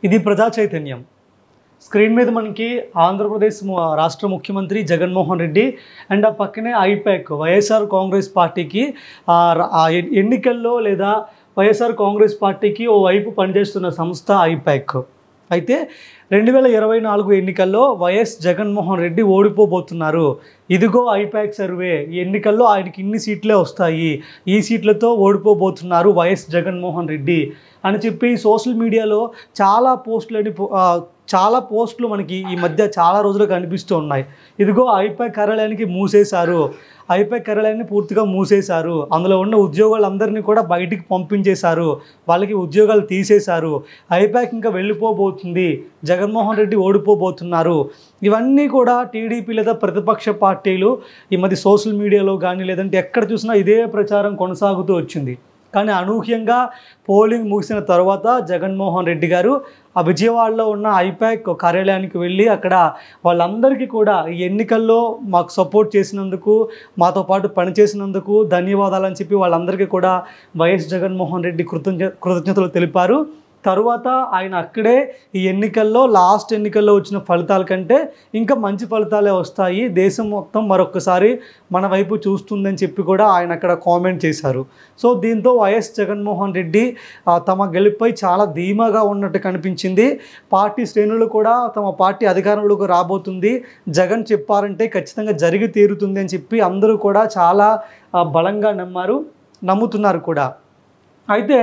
ఇది ప్రజా చైతన్యం. స్క్రీన్ మీద మనకి ఆంధ్రప్రదేశ్ రాష్ట్ర ముఖ్యమంత్రి జగన్మోహన్ రెడ్డి అండ్ ఆ పక్కనే ఐపాక్ వైఎస్ఆర్ కాంగ్రెస్ పార్టీకి ఎన్నికల్లో లేదా వైఎస్ఆర్ కాంగ్రెస్ పార్టీకి ఓ వైపు పనిచేస్తున్న సంస్థ ఐపాక్. అయితే 2024 ఎన్నికల్లో వైఎస్ జగన్మోహన్ రెడ్డి ఓడిపోబోతున్నారు. ఇదిగో ఐపాక్ సర్వే, ఎన్నికల్లో ఆయనకి ఇన్ని సీట్లే వస్తాయి, ఈ సీట్లతో ఓడిపోబోతున్నారు వైఎస్ జగన్మోహన్ రెడ్డి అని చెప్పి సోషల్ మీడియాలో చాలా పోస్టులు మనకి ఈ మధ్య చాలా రోజులు కనిపిస్తూ ఉన్నాయి. ఇదిగో ఐపాక్ కార్యాలయానికి మూసేశారు, ఐపాక్ కార్యాలయాన్ని పూర్తిగా మూసేశారు, అందులో ఉన్న ఉద్యోగాలందరినీ కూడా బయటికి పంపించేశారు, వాళ్ళకి ఉద్యోగాలు తీసేశారు, ఐపాక్ ఇంకా వెళ్ళిపోబోతుంది, జగన్మోహన్ రెడ్డి ఓడిపోబోతున్నారు. ఇవన్నీ కూడా టీడీపీ లేదా ప్రతిపక్ష పార్టీలు ఈ మధ్య సోషల్ మీడియాలో కానీ లేదంటే ఎక్కడ చూసినా ఇదే ప్రచారం కొనసాగుతూ వచ్చింది. కానీ అనూహ్యంగా పోలింగ్ ముగిసిన తర్వాత జగన్మోహన్ రెడ్డి గారు ఆ విజయవాడలో ఉన్న ఐపాక్ కార్యాలయానికి వెళ్ళి అక్కడ వాళ్ళందరికీ కూడా ఈ ఎన్నికల్లో మాకు సపోర్ట్ చేసినందుకు, మాతో పాటు పనిచేసినందుకు ధన్యవాదాలని చెప్పి వాళ్ళందరికీ కూడా వైఎస్ జగన్మోహన్ రెడ్డి కృతజ్ఞతలు తెలిపారు. తరువాత ఆయన అక్కడే ఈ ఎన్నికల్లో లాస్ట్ ఎన్నికల్లో వచ్చిన ఫలితాల కంటే ఇంకా మంచి ఫలితాలే వస్తాయి, దేశం మొత్తం మరొకసారి మన వైపు చూస్తుందని చెప్పి కూడా ఆయన అక్కడ కామెంట్ చేశారు. సో దీంతో వైఎస్ జగన్మోహన్ రెడ్డి తమ గెలుపుపై చాలా ధీమాగా ఉన్నట్టు కనిపించింది. పార్టీ శ్రేణులు కూడా తమ పార్టీ అధికారంలోకి రాబోతుంది, జగన్ చెప్పారంటే ఖచ్చితంగా జరిగి తీరుతుంది అని చెప్పి అందరూ కూడా చాలా బలంగా నమ్ముతున్నారు కూడా. అయితే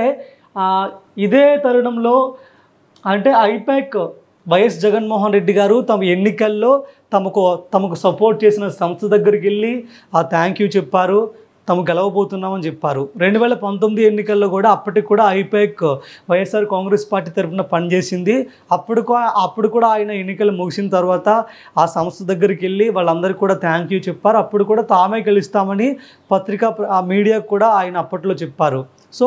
ఇదే తరుణంలో అంటే ఐపాక్ వైఎస్ జగన్మోహన్ రెడ్డి గారు తమ ఎన్నికల్లో తమకు సపోర్ట్ చేసిన సంస్థ దగ్గరికి వెళ్ళి థ్యాంక్ యూ చెప్పారు, తాము గెలవబోతున్నామని చెప్పారు. 2019 ఎన్నికల్లో కూడా అప్పటికి కూడా ఐపాక్ వైఎస్ఆర్ కాంగ్రెస్ పార్టీ తరఫున పనిచేసింది. అప్పుడు కూడా ఆయన ఎన్నికలు ముగిసిన తర్వాత ఆ సంస్థ దగ్గరికి వెళ్ళి వాళ్ళందరికీ కూడా థ్యాంక్ యూ చెప్పారు. అప్పుడు కూడా తామే గెలుస్తామని మీడియాకు కూడా ఆయన అప్పట్లో చెప్పారు. సో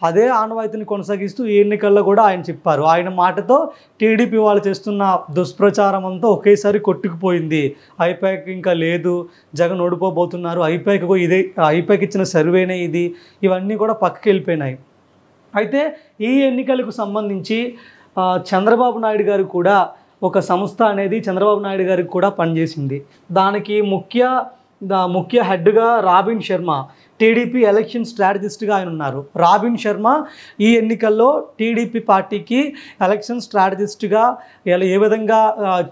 అదే ఆనవాయితీని కొనసాగిస్తూ ఈ ఎన్నికల్లో కూడా ఆయన చెప్పారు. ఆయన మాటతో టీడీపీ వాళ్ళు చేస్తున్న దుష్ప్రచారం అంతా ఒకేసారి కొట్టుకుపోయింది. ఐపాక్ ఇంకా లేదు, జగన్ ఓడిపోబోతున్నారు, ఐపాక్ ఇచ్చిన సర్వేనే ఇది, ఇవన్నీ కూడా పక్కకి వెళ్ళిపోయినాయి. అయితే ఈ ఎన్నికలకు సంబంధించి చంద్రబాబు నాయుడు గారు కూడా ఒక సంస్థ అనేది చంద్రబాబు నాయుడు గారికి కూడా పనిచేసింది. దానికి ముఖ్య హెడ్గా రాబిన్ శర్మ, టీడీపీ ఎలక్షన్ స్ట్రాటజిస్ట్గా ఆయన ఉన్నారు. రాబిన్ శర్మ ఈ ఎన్నికల్లో టీడీపీ పార్టీకి ఎలక్షన్ స్ట్రాటజిస్ట్గా ఏ విధంగా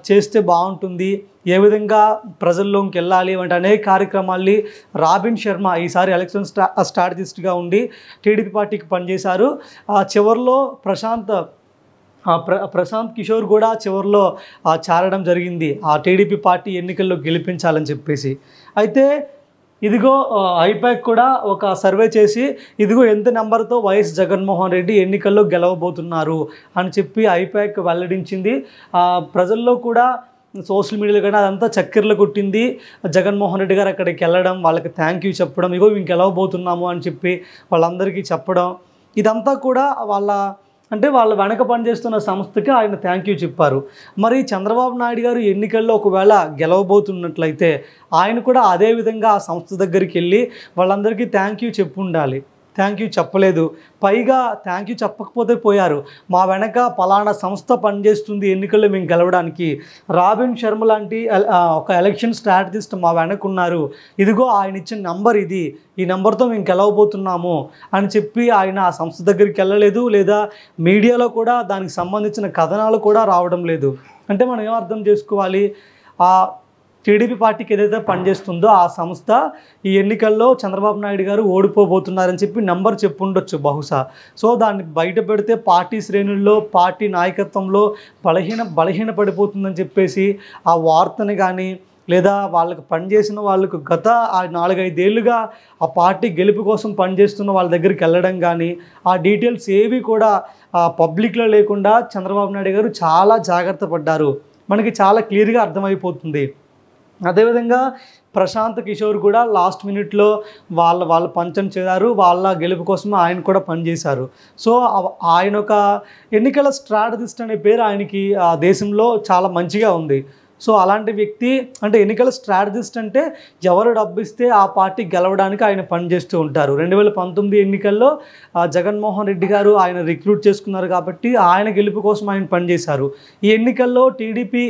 చేస్తే బాగుంటుంది, ఏ విధంగా ప్రజల్లోకి వెళ్ళాలి వంటి అనేక కార్యక్రమాల్ని రాబిన్ శర్మ ఈసారి ఎలక్షన్ స్ట్రాటజిస్ట్గా ఉండి టీడీపీ పార్టీకి పనిచేశారు. చివరిలో ప్రశాంత్ కిషోర్ కూడా చివరిలో చేరడం జరిగింది ఆ టీడీపీ పార్టీ ఎన్నికల్లో గెలిపించాలని చెప్పేసి. అయితే ఇదిగో ఐపాక్ కూడా ఒక సర్వే చేసి ఇదిగో ఎంత నెంబర్తో వైఎస్ జగన్మోహన్ రెడ్డి ఎన్నికల్లో గెలవబోతున్నారు అని చెప్పి ఐపాక్ వెల్లడించింది. ప్రజల్లో కూడా సోషల్ మీడియాలో కానీ అదంతా చక్కెరలు కొట్టింది. జగన్మోహన్ రెడ్డి గారు అక్కడికి వెళ్ళడం, వాళ్ళకి థ్యాంక్ యూ చెప్పడం, ఇగో మేము గెలవబోతున్నాము అని చెప్పి వాళ్ళందరికీ చెప్పడం, ఇదంతా కూడా వాళ్ళ వెనక పనిచేస్తున్న సంస్థకి ఆయన థ్యాంక్ యూ చెప్పారు. మరి చంద్రబాబు నాయుడు గారు ఎన్నికల్లో ఒకవేళ గెలవబోతున్నట్లయితే ఆయన కూడా అదేవిధంగా ఆ సంస్థ దగ్గరికి వెళ్ళి వాళ్ళందరికీ థ్యాంక్ యూ చెప్పు ఉండాలి. థ్యాంక్ యూ చెప్పలేదు, పైగా థ్యాంక్ యూ చెప్పకపోతే పోయారు, మా వెనక పలానా సంస్థ పనిచేస్తుంది ఎన్నికల్లో మేము గెలవడానికి, రాబిన్ శర్మ లాంటి ఒక ఎలక్షన్ స్ట్రాటజిస్ట్ మా వెనక ఉన్నారు, ఇదిగో ఆయన ఇచ్చిన నంబర్ ఇది, ఈ నెంబర్తో మేము గెలవబోతున్నాము అని చెప్పి ఆయన ఆ సంస్థ దగ్గరికి వెళ్ళలేదు. లేదా మీడియాలో కూడా దానికి సంబంధించిన కథనాలు కూడా రావడం లేదు. అంటే మనం ఏం అర్థం చేసుకోవాలి, టీడీపీ పార్టీకి ఏదైతే పనిచేస్తుందో ఆ సంస్థ ఈ ఎన్నికల్లో చంద్రబాబు నాయుడు గారు ఓడిపోబోతున్నారని చెప్పి నెంబర్ చెప్పుండొచ్చు బహుశా. సో దాన్ని బయట పెడితే పార్టీ శ్రేణుల్లో పార్టీ నాయకత్వంలో బలహీన పడిపోతుందని చెప్పేసి ఆ వార్తని కానీ లేదా వాళ్ళకి పనిచేసిన వాళ్ళకు గత 4-5 ఏళ్ళుగా ఆ పార్టీ గెలుపు కోసం పనిచేస్తున్న వాళ్ళ దగ్గరికి వెళ్ళడం కానీ ఆ డీటెయిల్స్ ఏవి కూడా పబ్లిక్లో లేకుండా చంద్రబాబు నాయుడు గారు చాలా జాగ్రత్త పడ్డారు. మనకి చాలా క్లియర్గా అర్థమైపోతుంది. అదేవిధంగా ప్రశాంత్ కిషోర్ కూడా లాస్ట్ మినిట్లో వాళ్ళ పంచం చేరారు, వాళ్ళ గెలుపు కోసం ఆయన కూడా పనిచేశారు. సో ఆయన ఒక ఎన్నికల స్ట్రాటజిస్ట్ అనే పేరు ఆయనకి దేశంలో చాలా మంచిగా ఉంది. సో అలాంటి వ్యక్తి అంటే ఎన్నికల స్ట్రాటజిస్ట్ అంటే ఎవరు డబ్బు ఇస్తే ఆ పార్టీ గెలవడానికి ఆయన పనిచేస్తూ ఉంటారు. 2019 ఎన్నికల్లో జగన్మోహన్ రెడ్డి గారు ఆయన రిక్రూట్ చేసుకున్నారు కాబట్టి ఆయన గెలుపు కోసం ఆయన పనిచేశారు. ఈ ఎన్నికల్లో టీడీపీ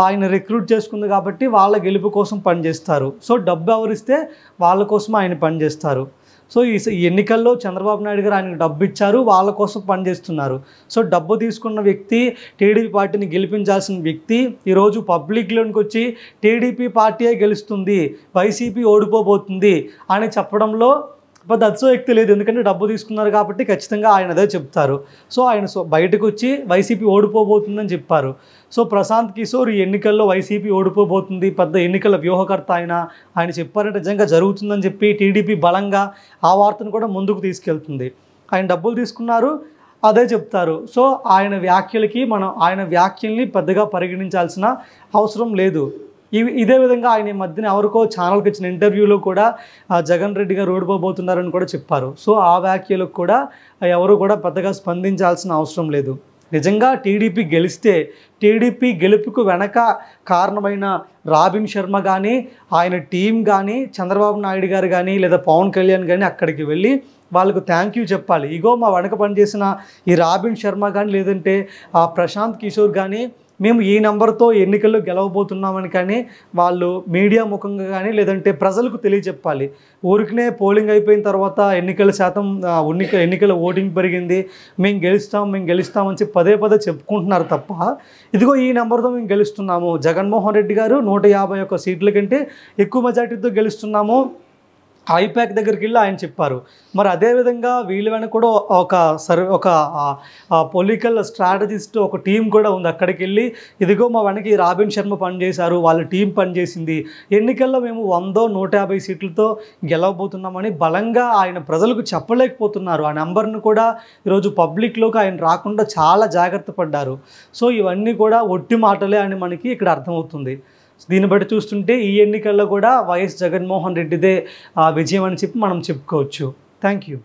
ఆయన రిక్రూట్ చేసుకుంది కాబట్టి వాళ్ళ గెలుపు కోసం పనిచేస్తారు. సో డబ్బు ఎవరిస్తే వాళ్ళ కోసం ఆయన పనిచేస్తారు. సో ఈ ఎన్నికల్లో చంద్రబాబు నాయుడు గారు ఆయనకు డబ్బు ఇచ్చారు, వాళ్ళ కోసం పనిచేస్తున్నారు. సో డబ్బు తీసుకున్న వ్యక్తి, టీడీపీ పార్టీని గెలిపించాల్సిన వ్యక్తి ఈరోజు పబ్లిక్లోకి వచ్చి టీడీపీ పార్టీయే గెలుస్తుంది, వైసీపీ ఓడిపోబోతుంది అని చెప్పడంలో పెద్ద అతిశయోక్తి లేదు. ఎందుకంటే డబ్బు తీసుకున్నారు కాబట్టి ఖచ్చితంగా ఆయన అదే చెప్తారు. సో ఆయన బయటకు వచ్చి వైసీపీ ఓడిపోబోతుందని చెప్పారు. సో ప్రశాంత్ కిషోర్ ఈ ఎన్నికల్లో వైసీపీ ఓడిపోబోతుంది, పెద్ద ఎన్నికల వ్యూహకర్త ఆయన చెప్పారంటే నిజంగా జరుగుతుందని చెప్పి టీడీపీ బలంగా ఆ వార్తను కూడా ముందుకు తీసుకెళ్తుంది. ఆయన డబ్బులు తీసుకున్నారు, అదే చెప్తారు. సో ఆయన వ్యాఖ్యల్ని పెద్దగా పరిగణించాల్సిన అవసరం లేదు. ఇదే విధంగా ఆయన ఈ మధ్యన ఎవరికో ఛానల్కి ఇచ్చిన ఇంటర్వ్యూలో కూడా జగన్ రెడ్డి గారు ఓడిపోబోతున్నారని కూడా చెప్పారు. సో ఆ వ్యాఖ్యలకు కూడా ఎవరు కూడా పెద్దగా స్పందించాల్సిన అవసరం లేదు. నిజంగా టీడీపీ గెలిస్తే టీడీపీ గెలుపుకు వెనక కారణమైన రాబిన్ శర్మ కానీ, ఆయన టీం కానీ, చంద్రబాబు నాయుడు గారు కానీ లేదా పవన్ కళ్యాణ్ కానీ అక్కడికి వెళ్ళి వాళ్ళకు థ్యాంక్ యూ చెప్పాలి. ఇగో మా వెనక పనిచేసిన ఈ రాబిన్ శర్మ కానీ లేదంటే ప్రశాంత్ కిషోర్ కానీ మేము ఈ నెంబర్తో ఎన్నికల్లో గెలవబోతున్నామని కానీ వాళ్ళు మీడియా ముఖంగా కానీ లేదంటే ప్రజలకు తెలియజెప్పాలి. ఊరికనే పోలింగ్ అయిపోయిన తర్వాత ఎన్నికల ఓటింగ్ పెరిగింది, మేము గెలుస్తామని చెప్పి పదే చెప్పుకుంటున్నారు తప్ప ఇదిగో ఈ నెంబర్తో మేము గెలుస్తున్నాము, జగన్మోహన్ రెడ్డి గారు 151 సీట్ల కంటే ఎక్కువ మెజార్టీతో గెలుస్తున్నాము ఐపాక్ దగ్గరికి వెళ్ళి ఆయన చెప్పారు. మరి అదేవిధంగా వీళ్ళ వెనక కూడా ఒక పొలిటికల్ స్ట్రాటజిస్ట్ ఒక టీం కూడా ఉంది. అక్కడికి వెళ్ళి ఇదిగో మా వెనక ఈ రాబిన్ శర్మ పనిచేశారు, వాళ్ళ టీం పనిచేసింది, ఎన్నికల్లో మేము 100-150 సీట్లతో గెలవబోతున్నామని బలంగా ఆయన ప్రజలకు చెప్పలేకపోతున్నారు. ఆ నెంబర్ను కూడా ఈరోజు పబ్లిక్లోకి ఆయన రాకుండా చాలా జాగ్రత్త పడ్డారు. సో ఇవన్నీ కూడా ఒట్టి మాటలే అని మనకి ఇక్కడ అర్థమవుతుంది. దీన్ని బట్టి చూస్తుంటే ఈ ఎన్నికల్లో కూడా వైఎస్ జగన్మోహన్ రెడ్డిదే విజయం అని చెప్పి మనం చెప్పుకోవచ్చు. Thank you.